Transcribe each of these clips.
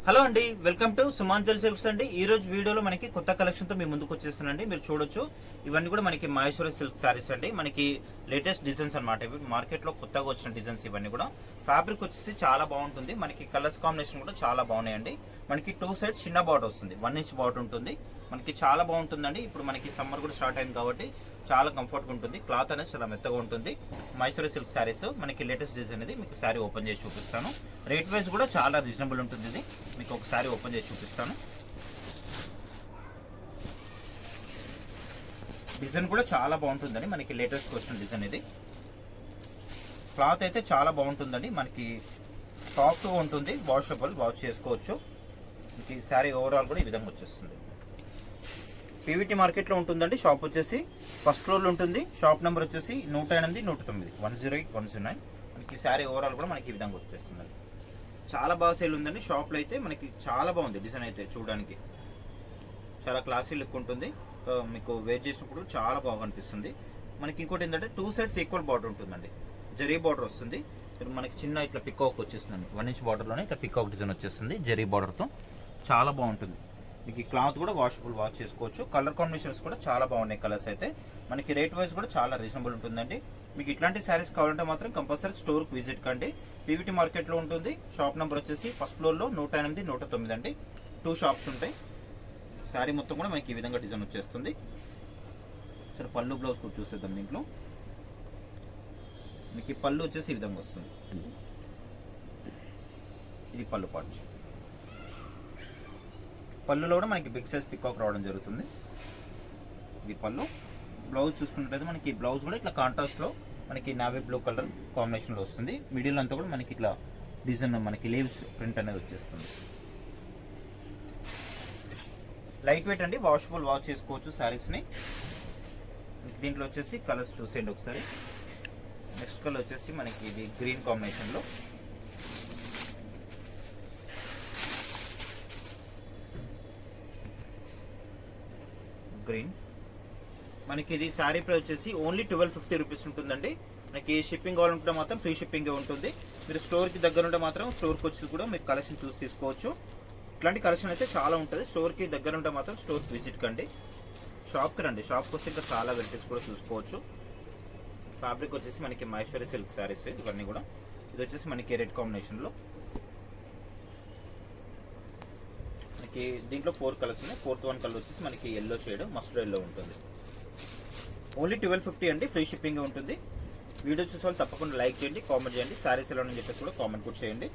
Hello అండి, welcome to సుమాంజల్ silks అండి. ఈ రోజు వీడియోలో మనకి కొత్త కలెక్షన్ తో మీ ముందుకు వచ్చేస్తానండి. మీరు చూడొచ్చు, ఇవన్నీ కూడా మనకి మహేశ్వరి సిల్క్ సారీస్ అండి. మనకి లేటెస్ట్ డిజైన్స్ అనమాట. ఇవి మార్కెట్ లో కొత్తగా వచ్చిన డిజైన్స్. ఇవన్నీ కూడా ఫ్యాబ్రిక్ వచ్చేసి చాలా బాగుంటుంది. మనకి కలర్స్ కాంబినేషన్ కూడా చాలా బాగున్నాయండి. మనకి 2 సైడ్స్ చిన్న బార్డర్ వస్తుంది, 1 ఇంచ్ బార్డర్ ఉంటుంది. మనకి చాలా బాగుంటుందండి. ఇప్పుడు మనకి సమ్మర్ కూడా స్టార్ట్ అయింది కాబట్టి చాలా కంఫర్ట్గా ఉంటుంది. క్లాత్ అనేది చాలా మెత్తగా ఉంటుంది. మహేశ్వరి సిల్క్ శారీస్ మనకి లేటెస్ట్ డిజైన్ ఇది. మీకు శారీ ఓపెన్ చేసి చూపిస్తాను. రేట్ వైజ్ కూడా చాలా రీజనబుల్ ఉంటుంది. ఇది మీకు ఒక శారీ ఓపెన్ చేసి చూపిస్తాను. డిజైన్ కూడా చాలా బాగుంటుందండి. మనకి లేటెస్ట్ వచ్చిన డిజైన్ ఇది. క్లాత్ అయితే చాలా బాగుంటుందండి. మనకి సాఫ్ట్గా ఉంటుంది, వాషబుల్, వాష్ చేసుకోవచ్చు. మీకు ఈ శారీ ఓవరాల్ కూడా ఈ విధంగా వచ్చేస్తుంది. పీవీటీ మార్కెట్లో ఉంటుందండి. షాప్ వచ్చేసి ఫస్ట్ ఫ్లోర్లో ఉంటుంది. షాప్ నెంబర్ వచ్చేసి 108, 109, 108, 109. మనకి శారీ ఓవరాల్ కూడా మనకి ఈ విధంగా వచ్చేస్తుందండి. చాలా బాగా సేల్ ఉందండి. షాప్లో అయితే మనకి చాలా బాగుంది డిజైన్ అయితే. చూడడానికి చాలా క్లాసీ లుక్ ఉంటుంది. మీకు వేర్ చేసినప్పుడు చాలా బాగా అనిపిస్తుంది. మనకి ఇంకోటి ఏంటంటే 2 సైడ్స్ ఈక్వల్ బార్డర్ ఉంటుందండి. జరీ బార్డర్ వస్తుంది. మనకి చిన్న ఇట్లా పికాక్ వచ్చేస్తుందండి. 1 ఇంచ్ బార్డర్లోనే ఇట్లా పికాక్ డిజైన్ వచ్చేస్తుంది జరీ బార్డర్తో. చాలా బాగుంటుంది. మీకు ఈ క్లాత్ కూడా వాషబుల్, వాష్ చేసుకోవచ్చు. కలర్ కాంబినేషన్స్ కూడా చాలా బాగున్నాయి. కలర్స్ అయితే మనకి రేట్ వైజ్ కూడా చాలా రీజనబుల్ ఉంటుందండి. మీకు ఇట్లాంటి శారీస్ కావాలంటే మాత్రం కంపల్సరీ స్టోర్కి విజిట్ కండి. పీవీటీ మార్కెట్లో ఉంటుంది. షాప్ నెంబర్ వచ్చేసి ఫస్ట్ ఫ్లోర్లో 108, 109 అండి. 2 షాప్స్ ఉంటాయి. శారీ మొత్తం కూడా మనకి ఈ విధంగా డిజైన్ వచ్చేస్తుంది. సరే, పళ్ళు బ్లౌజ్ కూడా చూసేద్దాం. దీంట్లో మీకు ఈ పళ్ళు వచ్చేసి ఈ విధంగా వస్తుంది. ఇది పళ్ళు పార్ట్. పళ్ళులో కూడా మనకి బిగ్ సైజ్ పికాక్ రావడం జరుగుతుంది. ఇది పళ్ళు. బ్లౌజ్ చూసుకున్నట్లయితే మనకి బ్లౌజ్ కూడా ఇట్లా కాంట్రాస్ట్లో మనకి నావీ బ్లూ కలర్ కాంబినేషన్లో వస్తుంది. మిడిల్ అంతా కూడా మనకి ఇట్లా డిజైన్, మనకి లీవ్స్ ప్రింట్ అనేది వచ్చేస్తుంది. లైట్ వెయిట్ అండి, వాషబుల్, వాష్ చేసుకోవచ్చు శారీస్ని. దీంట్లో వచ్చేసి కలర్స్ చూసేయండి ఒకసారి. నెక్స్ట్ కలర్ వచ్చేసి మనకి ఇది గ్రీన్ కాంబినేషన్లో. గ్రీన్. మనకి ఇది శారీ ప్రైస్ వచ్చేసి ఓన్లీ 1250 రూపీస్ ఉంటుందండి. మనకి షిప్పింగ్ కావాలనుకుంటే మాత్రం ఫ్రీ షిప్పింగ్ ఉంటుంది. మీరు స్టోర్కి దగ్గర ఉంటే మాత్రం స్టోర్కి వచ్చి కూడా మీరు కలెక్షన్ చూసి తీసుకోవచ్చు. ఇట్లాంటి కలెక్షన్ అయితే చాలా ఉంటుంది. స్టోర్కి దగ్గర ఉంటే మాత్రం స్టోర్కి విజిట్ కండి. షాప్కి రండి. షాప్కి వస్తే ఇంకా చాలా వెరైటీస్ కూడా చూసుకోవచ్చు. ఫ్యాబ్రిక్ వచ్చేసి మనకి మహేశ్వరి సిల్క్ శారీస్ ఇవన్నీ కూడా. ఇది వచ్చేసి మనకి రెడ్ కాంబినేషన్లో. మనకి దీంట్లో 4 కలర్స్ ఉన్నాయి. 4th వన్ కలర్ వచ్చేసి మనకి ఎల్లో షేడ్, మస్టర్డ్ ఎల్లో ఉంటుంది. ఓన్లీ 1250 అండి. ఫ్రీ షిప్పింగ్ ఉంటుంది. వీడియో చూసే వాళ్ళు తప్పకుండా లైక్ చేయండి, కామెంట్ చేయండి. శారీస్ ఎలా అని చెప్పేసి కూడా కామెంట్ కూడా చేయండి.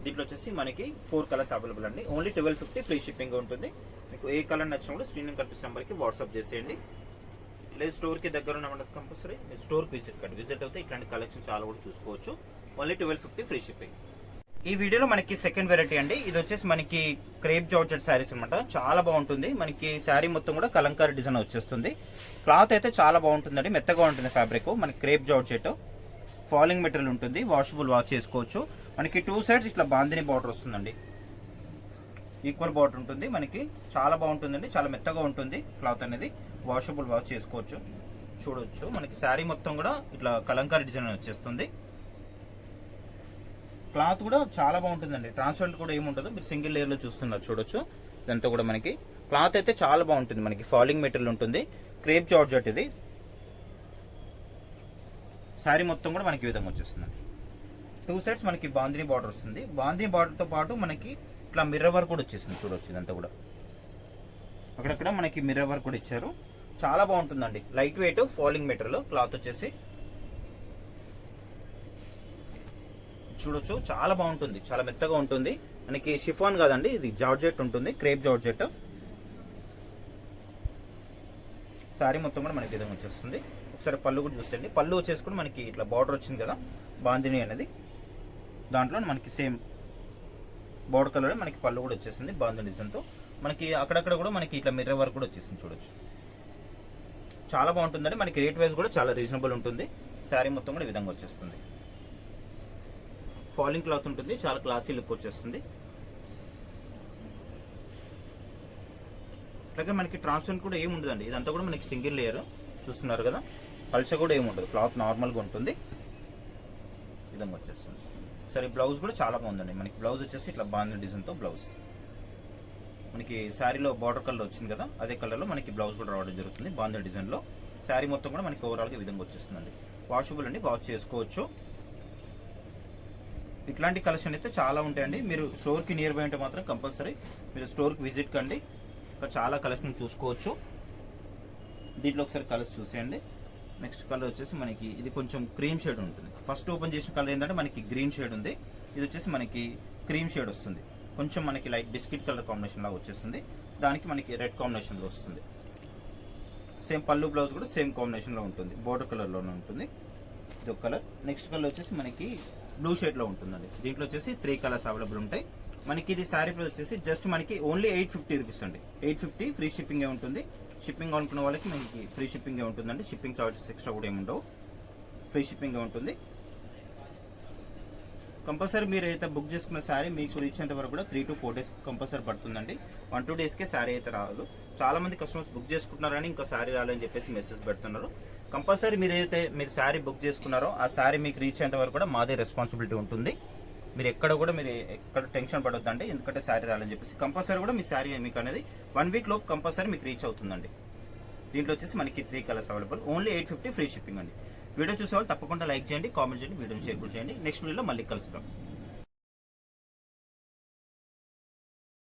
దీంట్లో వచ్చేసి మనకి 4 కలర్స్ అవైలబుల్ అండి. ఓన్లీ 1250 ఫ్రీ షిప్పింగ్ ఉంటుంది. మీకు ఏ కలర్ నచ్చినా కూడా స్క్రీన్ కనిపిస్తున్న నెంబర్కి వాట్సాప్ చేసేయండి. లేదు స్టోర్కి దగ్గర ఉన్న కంపల్సరీ మీరు స్టోర్కి విజిట్ కండి. విజిట్ అయితే ఇట్లాంటి కలెక్షన్ చాలా కూడా చూసుకోవచ్చు. Only 1250 free shipping. ఈ వీడియోలో మనకి సెకండ్ వెరైటీ అండి. ఇది వచ్చేసి మనకి క్రేప్ జార్జెట్ శారీస్ అనమాట. చాలా బాగుంటుంది. మనకి శారీ మొత్తం కూడా కలంకారీ డిజైన్ వచ్చేస్తుంది. క్లాత్ అయితే చాలా బాగుంటుందండి. మెత్తగా ఉంటుంది ఫ్యాబ్రిక్. మనకి క్రేప్ జార్జెట్ ఫాలింగ్ మెటీరియల్ ఉంటుంది. వాషబుల్, వాష్ చేసుకోవచ్చు. మనకి 2 సైడ్స్ ఇట్లా బాందిని బార్డర్ వస్తుందండి. ఈక్వల్ బార్డర్ ఉంటుంది. మనకి చాలా బాగుంటుందండి. చాలా మెత్తగా ఉంటుంది. క్లాత్ అనేది వాషబుల్, వాష్ చేసుకోవచ్చు. చూడవచ్చు మనకి శారీ మొత్తం కూడా ఇట్లా కలంకారీ డిజైన్ వచ్చేస్తుంది. క్లాత్ కూడా చాలా బాగుంటుందండి. ట్రాన్స్పరెంట్ కూడా ఏముంటుందో మీరు సింగిల్ లేయర్లో చూస్తున్నారు. చూడొచ్చు ఇదంతా కూడా మనకి క్లాత్ అయితే చాలా బాగుంటుంది. మనకి ఫాలింగ్ మెటీరియల్ ఉంటుంది. క్రేప్ జార్జెట్ ఇది. శారీ మొత్తం కూడా మనకి ఈ విధంగా వచ్చేస్తుందండి. 2 సైడ్స్ మనకి బాందిని బార్డర్ వస్తుంది. బాందిని బార్డర్తో పాటు మనకి ఇట్లా మిర్రర్ వర్క్ కూడా వచ్చేసింది. చూడొచ్చు ఇదంతా కూడా అక్కడక్కడ మనకి మిర్రర్ వర్క్ కూడా ఇచ్చారు. చాలా బాగుంటుందండి. Light weight falling material. Cloth వచ్చేసి చూడొచ్చు చాలా బాగుంటుంది. చాలా మెత్తగా ఉంటుంది. మనకి షిఫాన్ కాదండి, ఇది జార్జెట్ ఉంటుంది. Crepe georgette. శారీ మొత్తం కూడా మనకి విధంగా వచ్చేస్తుంది. ఒకసారి పళ్ళు కూడా చూసేయండి. పళ్ళు వచ్చేసి కూడా మనకి ఇట్లా బార్డర్ వచ్చింది కదా, బాందిని అనేది. దాంట్లో మనకి సేమ్ బార్డర్ కలర్ మనకి పళ్ళు కూడా వచ్చేసింది బాందిని డిజైన్తో. మనకి అక్కడక్కడ కూడా మనకి ఇట్లా మిర్రర్ వర్క్ కూడా వచ్చేసింది. చూడొచ్చు చాలా బాగుంటుందండి. మనకి రేట్ వైజ్ కూడా చాలా రీజనబుల్ ఉంటుంది. శారీ మొత్తం కూడా ఈ విధంగా వచ్చేస్తుంది. ఫాలింగ్ క్లాత్ ఉంటుంది. చాలా క్లాసీ లుక్ వచ్చేస్తుంది. అట్లాగే మనకి ట్రాన్స్పరెంట్ కూడా ఏమి ఉండదండి. ఇదంతా కూడా మనకి సింగిల్ లేయర్ చూస్తున్నారు కదా. పల్చ కూడా ఏమి ఉండదు. క్లాత్ నార్మల్గా ఉంటుంది. విధంగా వచ్చేస్తుంది. సరే బ్లౌజ్ కూడా చాలా బాగుందండి. మనకి బ్లౌజ్ వచ్చేసి ఇట్లా బాగుంది డిజైన్తో బ్లౌజ్. మనకి శారీలో బార్డర్ కలర్ వచ్చింది కదా, అదే కలర్లో మనకి బ్లౌజ్ కూడా రావడం జరుగుతుంది బాగుంది డిజైన్లో. శారీ మొత్తం కూడా మనకి ఓవరాల్గా ఈ విధంగా వచ్చేస్తుందండి. వాషబుల్ అండి, వాష్ చేసుకోవచ్చు. ఇట్లాంటి కలెక్షన్ అయితే చాలా ఉంటాయండి. మీరు స్టోర్కి నియర్ బై ఉంటే మాత్రం కంపల్సరీ మీరు స్టోర్కి విజిట్ కండి. ఇంకా చాలా కలెక్షన్ చూసుకోవచ్చు. దీంట్లో ఒకసారి కలర్స్ చూసేయండి. నెక్స్ట్ కలర్ వచ్చేసి మనకి ఇది కొంచెం క్రీమ్ షేడ్ ఉంటుంది. ఫస్ట్ ఓపెన్ చేసిన కలర్ ఏంటంటే మనకి గ్రీన్ షేడ్ ఉంది. ఇది వచ్చేసి మనకి క్రీమ్ షేడ్ వస్తుంది. కొంచెం మనకి లైట్ బిస్కెట్ కలర్ కాంబినేషన్ లాగా వచ్చేస్తుంది. దానికి మనకి రెడ్ కాంబినేషన్లో వస్తుంది. సేమ్ పళ్ళు బ్లౌజ్ కూడా సేమ్ కాంబినేషన్లో ఉంటుంది, బోర్డర్ కలర్లోనే ఉంటుంది. ఇది ఒక కలర్. నెక్స్ట్ కలర్ వచ్చేసి మనకి బ్లూ షేడ్లో ఉంటుందండి. దీంట్లో వచ్చేసి 3 కలర్స్ అవైలబుల్ ఉంటాయి. మనకి ఇది శారీ ప్రైస్ వచ్చేసి జస్ట్ మనకి ఓన్లీ 850 రూపీస్ అండి. 850 ఫ్రీ షిప్పింగే ఉంటుంది. షిప్పింగ్ అనుకున్న వాళ్ళకి మనకి ఫ్రీ షిప్పింగే ఉంటుందండి. షిప్పింగ్ చార్జెస్ ఎక్స్ట్రా కూడా ఏమి ఉండవు, ఫ్రీ షిప్పింగే ఉంటుంది. కంపల్సరీ మీరు అయితే బుక్ చేసుకున్న శారీ మీకు రీచ్ అయ్యేంత వరకు కూడా 3 to 4 days కంపల్సరీ పడుతుందండి. 1-2 daysకే శారీ అయితే రాదు. చాలా మంది కస్టమర్స్ బుక్ చేసుకుంటున్నారని ఇంకా శారీ రాలేదని చెప్పేసి మెసేజ్ పెడుతున్నారు. కంపల్సరీ మీరు శారీ బుక్ చేసుకున్నారో ఆ శారీ మీకు రీచ్ అయ్యేంత వరకు కూడా మాదే రెస్పాన్సిబిలిటీ ఉంటుంది. మీరు ఎక్కడ టెన్షన్ పడొద్దండి, ఎందుకంటే శారీ రాలని చెప్పేసి. కంపల్సరీ కూడా మీ శారీ మీకు అనేది 1 week లోపు కంపల్సరీ మీకు రీచ్ అవుతుందండి. దీంట్లో వచ్చేసి మనకి 3 colours available, only 850 free shipping అండి. వీడియో చూసే వాళ్ళు తప్పకుండా లైక్ చేయండి, కామెంట్ చేయండి, వీడియోని షేర్ చేయండి. నెక్స్ట్ వీడియోలో మళ్ళీ కలుస్తాం.